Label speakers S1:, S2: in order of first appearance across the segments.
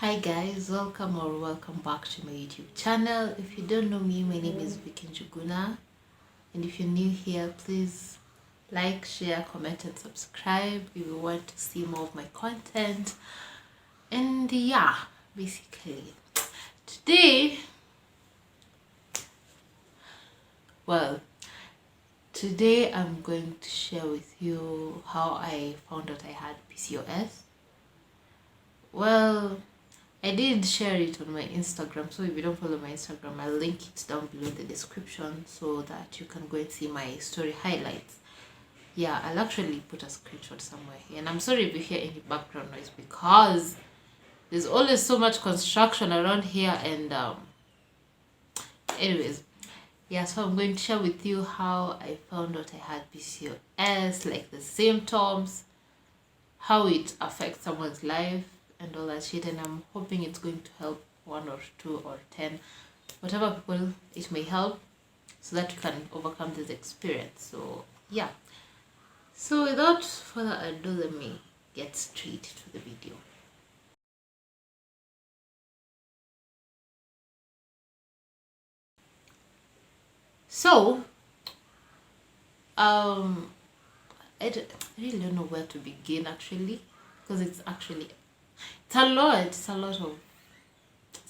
S1: Hi guys, welcome back to my YouTube channel. If you don't know me, my name is Vicky Njuguna, and if you're new here, please like, share, comment and subscribe if you want to see more of my content. And yeah, basically today I'm going to share with you how I found out I had PCOS. I did share it on my Instagram, so if you don't follow my Instagram, I'll link it down below in the description so that you can go and see my story highlights. Yeah, I'll actually put a screenshot somewhere here. And I'm sorry if you hear any background noise because there's always so much construction around here. And anyways, yeah, so I'm going to share with you how I found out I had PCOS, like the symptoms, how it affects someone's life and all that shit, and I'm hoping it's going to help 1 or 2 or 10, whatever people it may help, so that you can overcome this experience. So yeah, so without further ado, let me get straight to the video. So I really don't know where to begin actually, because it's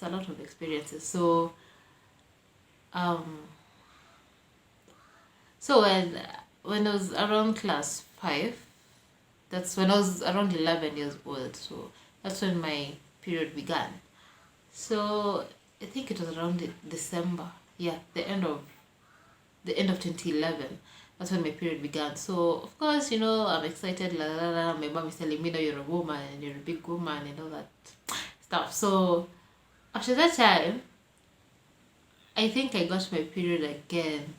S1: a lot of experiences. So when I was around class 5, that's when I was around 11 years old, so that's when my period began. So I think it was around December, yeah, the end of 2011. That's when my period began. So of course, I'm excited, la la la. My mom is telling me that you're a woman and you're a big woman and all that stuff. So after that time, I think I got my period again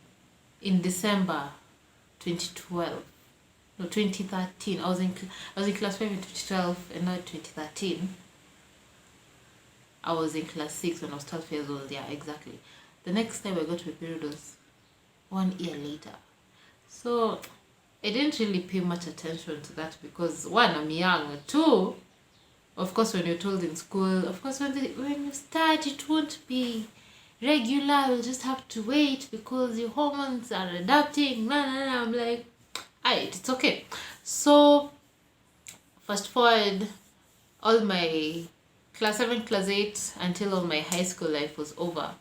S1: in December 2012. No, 2013. I was in class 5 in 2012, and now 2013. I was in class 6 when I was 12 years old. Yeah, exactly. The next time I got my period was 1 year later. So I didn't really pay much attention to that because 1, I'm young. 2, of course, when you're told in school, of course, when you start, it won't be regular. You'll just have to wait because your hormones are adapting. I'm like, alright, it's okay. So fast forward, all my class 7, class 8, until all my high school life was over.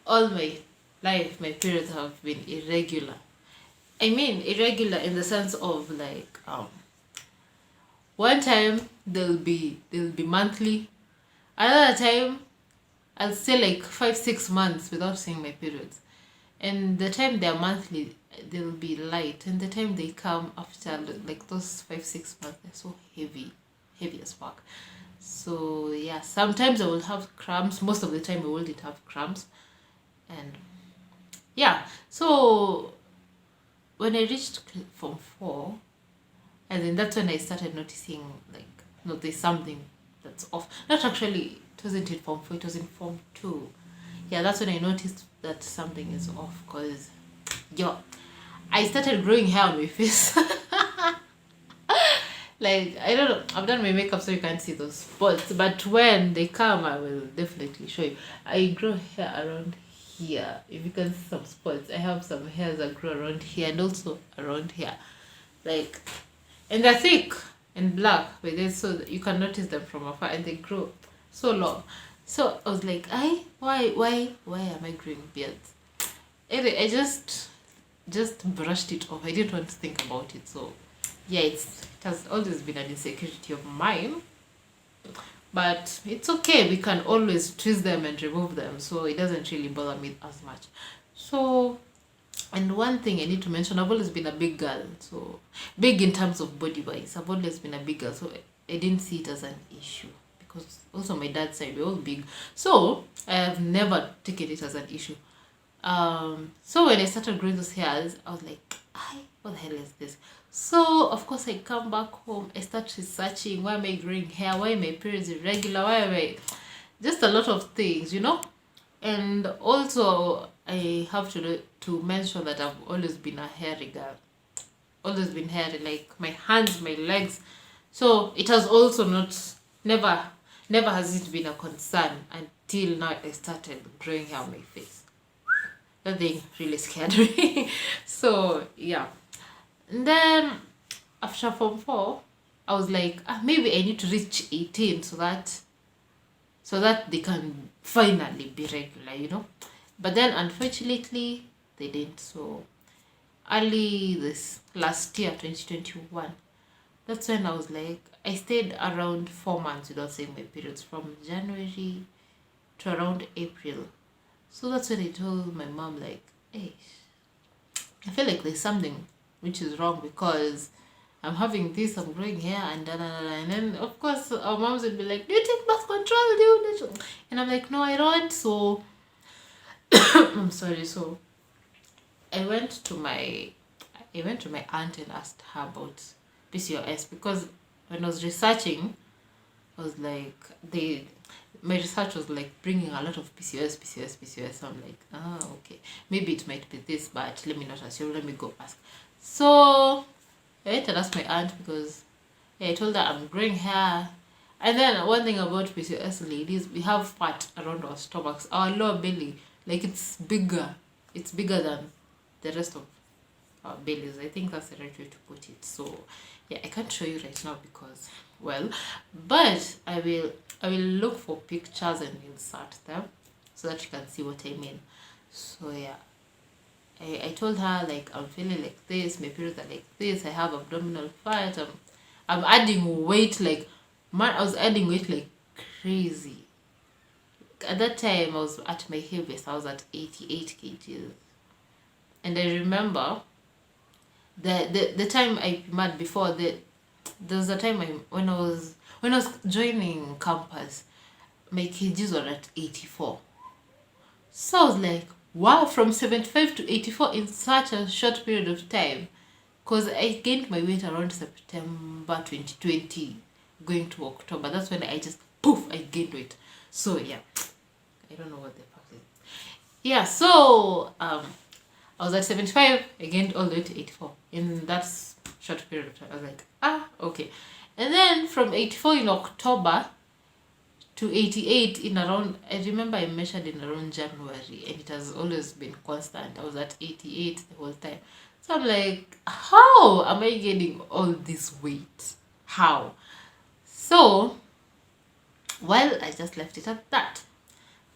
S1: All my life, my periods have been irregular. I mean, irregular in the sense of like, one time they'll be monthly, another time I'll stay like 5-6 months without seeing my periods, and the time they're monthly they'll be light, and the time they come after like those 5-6 months, they're so heavy as fuck. So yeah, sometimes I will have cramps. Most of the time I wouldn't have cramps. And yeah, so when I reached Form 4, and then that's when I started noticing, like, no, there's something that's off. Not actually, it wasn't in Form 4, it was in Form 2. Yeah, that's when I noticed that something is off, because I started growing hair on my face. Like, I don't know, I've done my makeup so you can't see those spots, but when they come, I will definitely show you. I grow hair around here. If you can see some spots, I have some hairs that grow around here and also around here, like, and they're thick and black, but then so you can notice them from afar, and they grow so long. So I was like, why am I growing beards? Anyway, I just brushed it off. I didn't want to think about it. So yeah, it has always been an insecurity of mine, but it's okay. We can always twist them and remove them, so it doesn't really bother me as much. So, and one thing I need to mention, I've always been a big girl, so big in terms of body wise. I've always been a big girl, so I didn't see it as an issue, because also my dad's side, we're all big, so I have never taken it as an issue. So when I started growing those hairs, I was like, what the hell is this? So of course I come back home, I start researching, why am I growing hair, why are my periods irregular, why am I, just a lot of things, and also I have to mention that I've always been a hairy girl, always been hairy, like my hands, my legs. So it has also never Never has it been a concern until now I started growing hair on my face. That thing really scared me. So yeah. And then after form 4, I was like, maybe I need to reach 18 so that they can finally be regular. But then unfortunately they didn't. So early this last year, 2021, that's when I was like, I stayed around 4 months without seeing my periods, from January to around April. So that's when I told my mom, like, hey, I feel like there's something which is wrong, because I'm having this, I'm growing hair, and da, da, da, da. And then of course our moms would be like, do you take birth control? And I'm like, no, I don't. So I'm sorry. So I went to my aunt and asked her about PCOS, because when I was researching, I was like, my research was like bringing a lot of PCOS. So I'm like, okay, maybe it might be this, but let me not assume. Let me go ask. So I went and asked my aunt, because I told her I'm growing hair. And then one thing about PCOS ladies, we have fat around our stomachs, our lower belly, like it's bigger than the rest of our bellies. I think that's the right way to put it. So yeah, I can't show you right now because, well, but I will look for pictures and insert them so that you can see what I mean. So yeah, I told her, like, I'm feeling like this, my periods are like this, I have abdominal fat, I'm adding weight, like, man, I was adding weight like crazy. At that time I was at my heaviest, I was at 88 kgs. And I remember the time I mad before that, there was a time when I was joining campus, my kgs were at 84. So I was like, wow, from 75 to 84 in such a short period of time. Because I gained my weight around September 2020 going to October. That's when I just poof, I gained weight. So yeah, I don't know what the fuck is. Yeah, so I was at 75, I gained all the way to 84 in that short period of time. I was like, okay. And then from 84 in October to 88 in around, I remember I measured in around January, and it has always been constant. I was at 88 the whole time. So I'm like, how am I gaining all this weight? How? So, well, I just left it at that.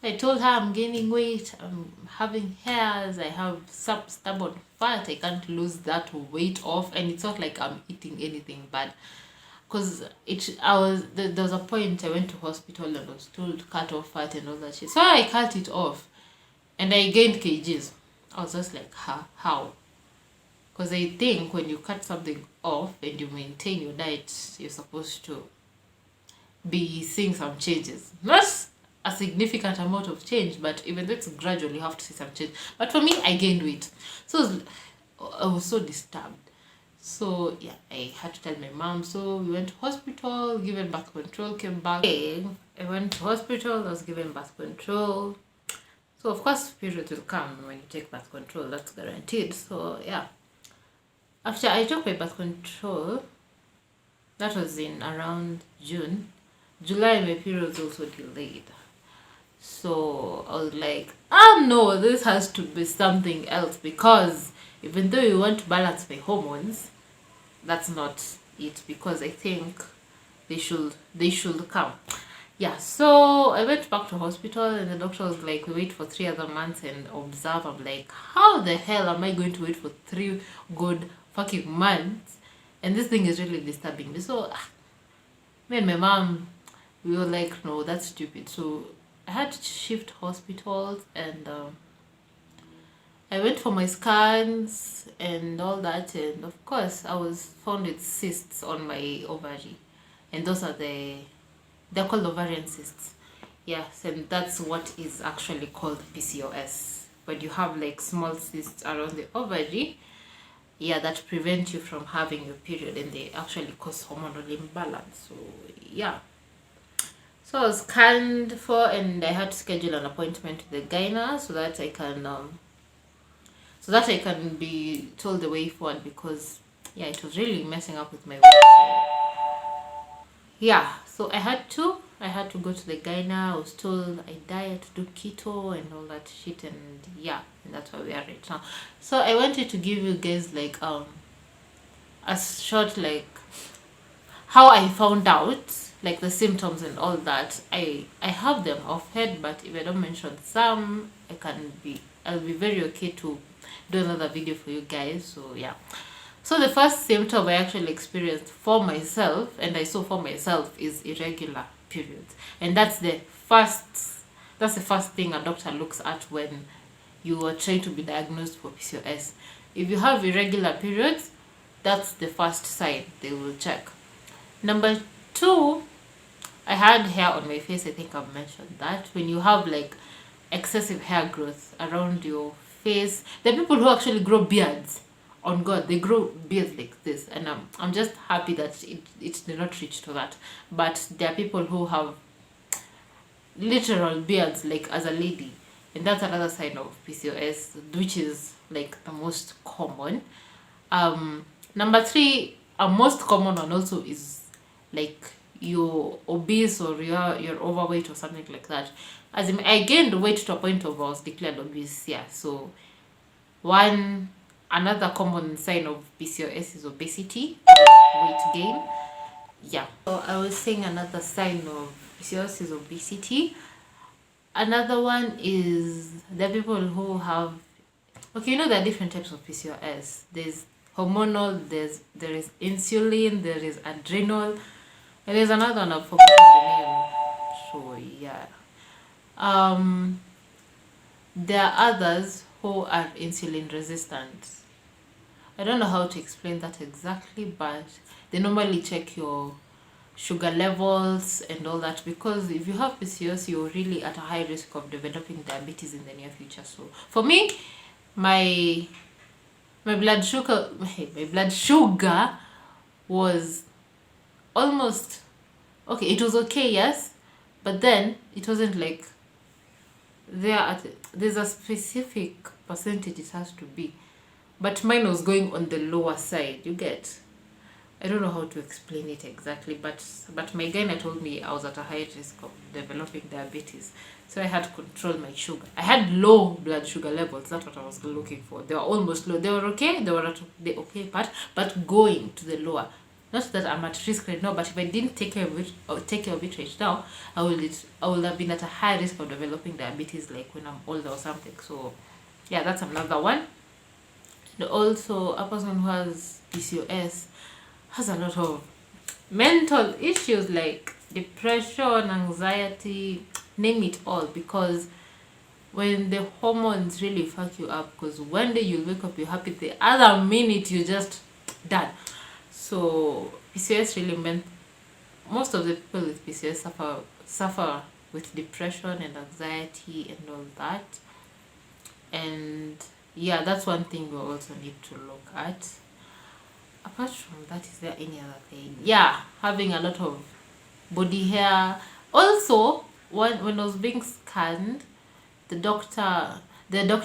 S1: I told her I'm gaining weight, I'm having hairs, I have some stubborn fat, I can't lose that weight off, and it's not like I'm eating anything bad. Because there was a point I went to hospital and I was told to cut off fat and all that shit. So I cut it off and I gained kgs. I was just like, how? Because I think when you cut something off and you maintain your diet, you're supposed to be seeing some changes. Not a significant amount of change, but even though it's gradual, you have to see some change. But for me, I gained weight. So I was so disturbed. So yeah, I had to tell my mom. So we went to hospital, given birth control, came back. I went to hospital, I was given birth control. So of course periods will come when you take birth control, that's guaranteed. So yeah, after I took my birth control, that was in around June. July my periods also delayed. So I was like, no, this has to be something else, because even though you want to balance my hormones, that's not it, because I think they should come. Yeah, so I went back to hospital and the doctor was like, wait for 3 other months and observe. I'm like, how the hell am I going to wait for 3 good fucking months? And this thing is really disturbing me. So me and my mom, we were like, no, that's stupid. So I had to shift hospitals, and I went for my scans and all that, and of course I was found with cysts on my ovary, and those are they're called ovarian cysts. Yes, and that's what is actually called PCOS. When you have like small cysts around the ovary, yeah, that prevent you from having your period, and they actually cause hormonal imbalance. So yeah. So I was scanned for, and I had to schedule an appointment with the gyna so that I can be told the way forward, because yeah, it was really messing up with my weight. So, yeah, so I had to I had to go to the gyna. I was told I diet, to do keto and all that shit, and yeah, and that's where we are right now. So I wanted to give you guys like a short like how I found out like the symptoms and all that. I have them off head, but if I don't mention some, I'll be very okay to do another video for you guys. So yeah. So the first symptom I actually experienced for myself, and I saw for myself, is irregular periods. And that's the first thing a doctor looks at when you are trying to be diagnosed for PCOS. If you have irregular periods, that's the first sign they will check. Number 2, I had hair on my face. I think I've mentioned that. When you have like excessive hair growth around your face, there are people who actually grow beards. On God, they grow beards like this, and I'm just happy that it did not reach to that. But there are people who have literal beards, like as a lady, and that's another sign of PCOS, which is like the most common. Number 3, a most common one also is like you're obese or you're overweight or something like that. As in, I gained weight to a point of I was declared obese. Yeah, so another common sign of PCOS is obesity, weight gain. Yeah. So I was saying another sign of PCOS is obesity. Another one is the people who have, okay, there are different types of PCOS. There's hormonal, there is insulin, there is adrenal, and there's another one I've forgotten the name. So yeah. There are others who are insulin resistant. I don't know how to explain that exactly, but they normally check your sugar levels and all that, because if you have PCOS, you're really at a high risk of developing diabetes in the near future. So for me, my blood sugar was almost okay. It was okay, yes, but then it wasn't like there's a specific percentage it has to be, but mine was going on the lower side. You get, I don't know how to explain it exactly, but my gyna told me I was at a high risk of developing diabetes, so I had to control my sugar. I had low blood sugar levels. That's what I was looking for. They were almost low. They were okay. They were at the okay part, but going to the lower. Not that I'm at risk right now, but if I didn't take care of it right now, I would have been at a high risk of developing diabetes, like when I'm older or something. So yeah, that's another one. And also, a person who has PCOS has a lot of mental issues like depression, anxiety, name it all, because when the hormones really fuck you up, because one day you wake up, you're happy, the other minute you're just done. So PCOS really meant most of the people with PCOS suffer with depression and anxiety and all that. And yeah, that's one thing we also need to look at. Apart from that, is there any other thing? Yeah, having a lot of body hair. Also, when I was being scanned, the doctor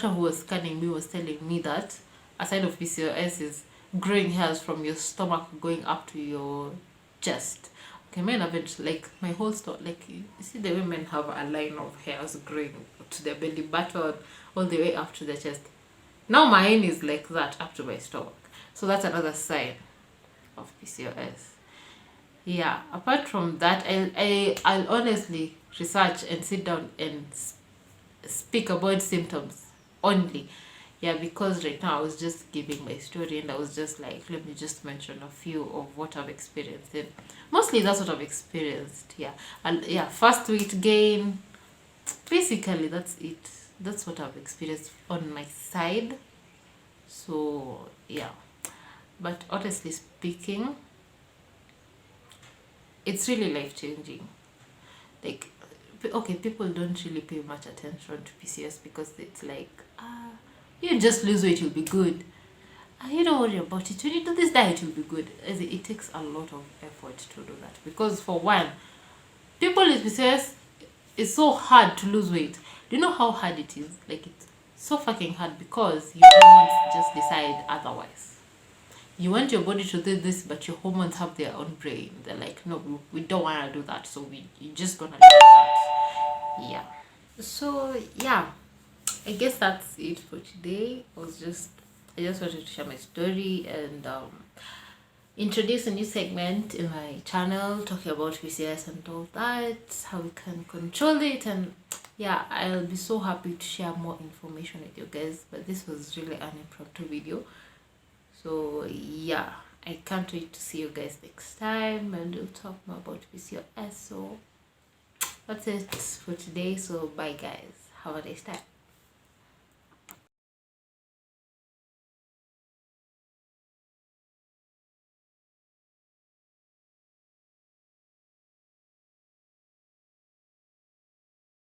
S1: who was scanning me was telling me that a sign of PCOS is growing hairs from your stomach going up to your chest. Okay, men have it like my whole stomach. Like, you see, the women have a line of hairs growing to their belly button all the way up to the chest. Now mine is like that up to my stomach. So that's another sign of PCOS. Yeah, apart from that, I'll honestly research and sit down and speak about symptoms only. Yeah, because right now I was just giving my story, and I was just like, let me just mention a few of what I've experienced. And mostly that's what I've experienced. Yeah, and yeah, fast weight gain. Basically, that's it. That's what I've experienced on my side. So yeah, but honestly speaking, it's really life-changing. Like, okay, people don't really pay much attention to PCOS because it's like, you just lose weight, you'll be good. You don't worry about it. When you do this diet, you'll be good. It takes a lot of effort to do that, because for one, people with PCOS, it's so hard to lose weight. Do you know how hard it is? Like, it's so fucking hard because your hormones just decide otherwise. you want your body to do this, but your hormones have their own brain. They're like, no, we don't want to do that, so you're just gonna do that. Yeah. So yeah, I guess that's it for today. I just wanted to share my story and introduce a new segment in my channel talking about PCOS and all that, how we can control it, and yeah, I'll be so happy to share more information with you guys. But this was really an impromptu video, so yeah, I can't wait to see you guys next time, and we'll talk more about PCOS. So that's it for today. So bye guys, have a nice time.